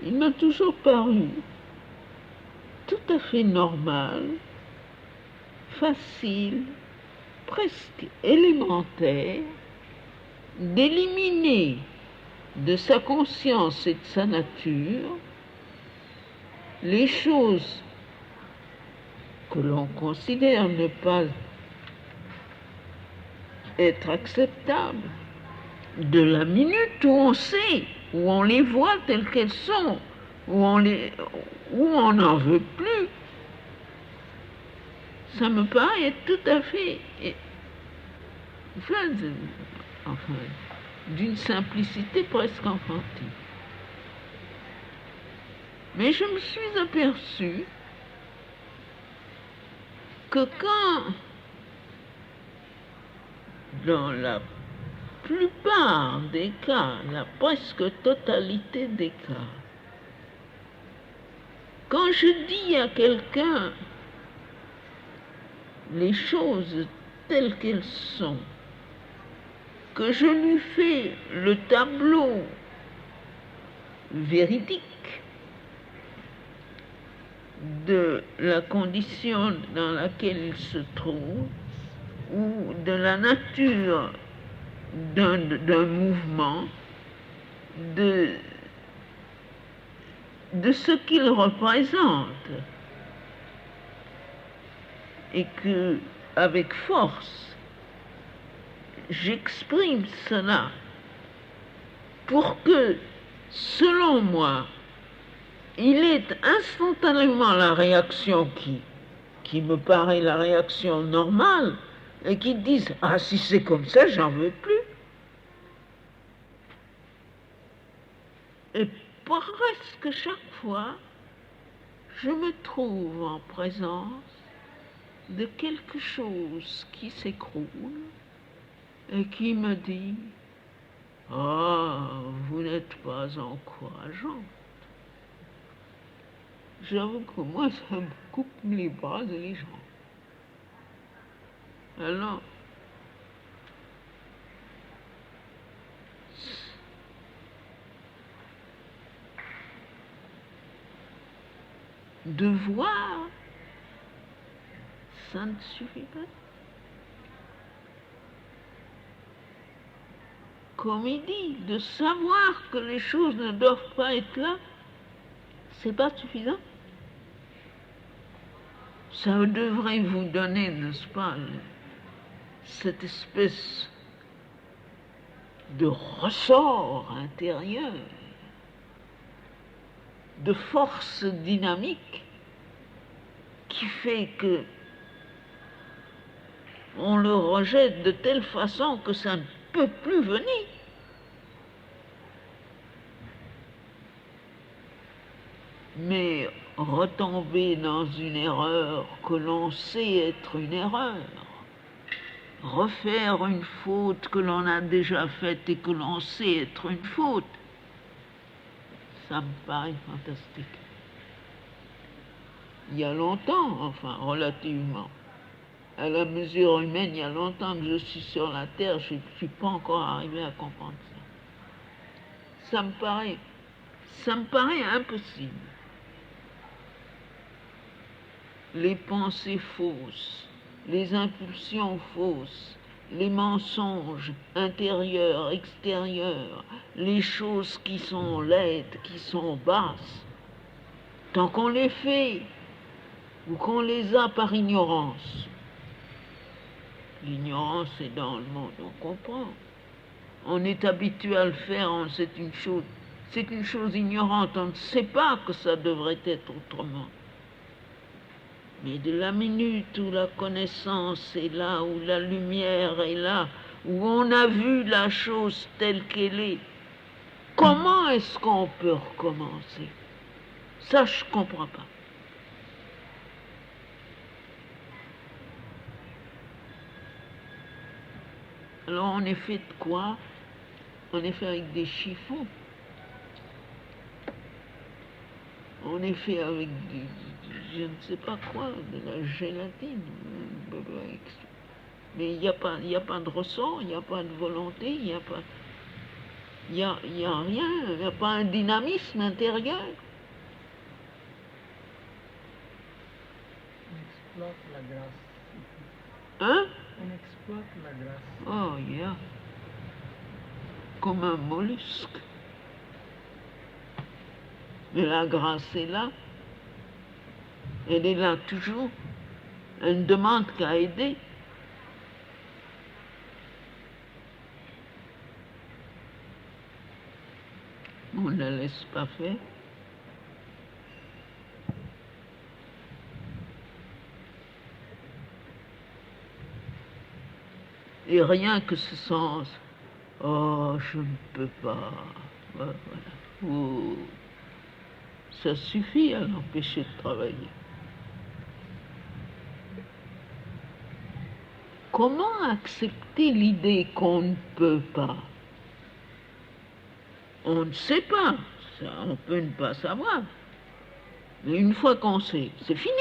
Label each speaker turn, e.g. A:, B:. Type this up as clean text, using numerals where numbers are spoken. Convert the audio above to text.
A: il m'a toujours paru tout à fait normal, facile, presque élémentaire, d'éliminer de sa conscience et de sa nature les choses que l'on considère ne pas être acceptables, de la minute où on sait, où on les voit telles qu'elles sont, où on n'en veut plus. Ça me paraît tout à fait, enfin, d'une simplicité presque enfantine. Mais je me suis aperçue que quand, dans la plupart des cas, la presque totalité des cas, quand je dis à quelqu'un les choses telles qu'elles sont, que je lui fais le tableau véridique de la condition dans laquelle il se trouve ou de la nature d'un mouvement, de ce qu'il représente, et que, avec force, j'exprime cela pour que, selon moi, il est instantanément la réaction qui me paraît la réaction normale, et qui disent « Ah, si c'est comme ça, j'en veux plus ». Et presque chaque fois, je me trouve en présence de quelque chose qui s'écroule et qui me dit « Ah, vous n'êtes pas encourageant ». J'avoue que moi, ça me coupe les bras et les jambes. Alors, de voir, ça ne suffit pas. Comme il dit, de savoir que les choses ne doivent pas être là, c'est pas suffisant. Ça devrait vous donner, n'est-ce pas, cette espèce de ressort intérieur, de force dynamique qui fait que on le rejette de telle façon que ça ne peut plus venir. Mais retomber dans une erreur que l'on sait être une erreur, refaire une faute que l'on a déjà faite et que l'on sait être une faute, ça me paraît fantastique. Il y a longtemps, enfin relativement, à la mesure humaine, il y a longtemps que je suis sur la Terre, je ne suis pas encore arrivé à comprendre ça. Ça me paraît impossible. Les pensées fausses, les impulsions fausses, les mensonges intérieurs, extérieurs, les choses qui sont laides, qui sont basses, tant qu'on les fait ou qu'on les a par ignorance. L'ignorance est dans le monde, on comprend. On est habitué à le faire, c'est une chose ignorante, on ne sait pas que ça devrait être autrement. Mais de la minute où la connaissance est là, où la lumière est là, où on a vu la chose telle qu'elle est, comment est-ce qu'on peut recommencer? Ça, je ne comprends pas. Alors on est fait de quoi? On est fait avec des chiffons. On est fait avec je ne sais pas quoi, de la gélatine. Mais il n'y a pas de ressort, il n'y a pas de volonté, il n'y a pas... Il n'y a rien, il n'y a pas un dynamisme intérieur.
B: On exploite la grâce.
A: Hein?
B: On exploite la grâce.
A: Oh, yeah. Comme un mollusque. Mais la grâce est là. Elle est là toujours. Elle ne demande qu'à aider. On ne la laisse pas faire. Et rien que ce sens, oh, je ne peux pas. Voilà. Oh, ça suffit à l'empêcher de travailler. Comment accepter l'idée qu'on ne peut pas? On ne sait pas, ça, on peut ne pas savoir. Mais une fois qu'on sait, c'est fini.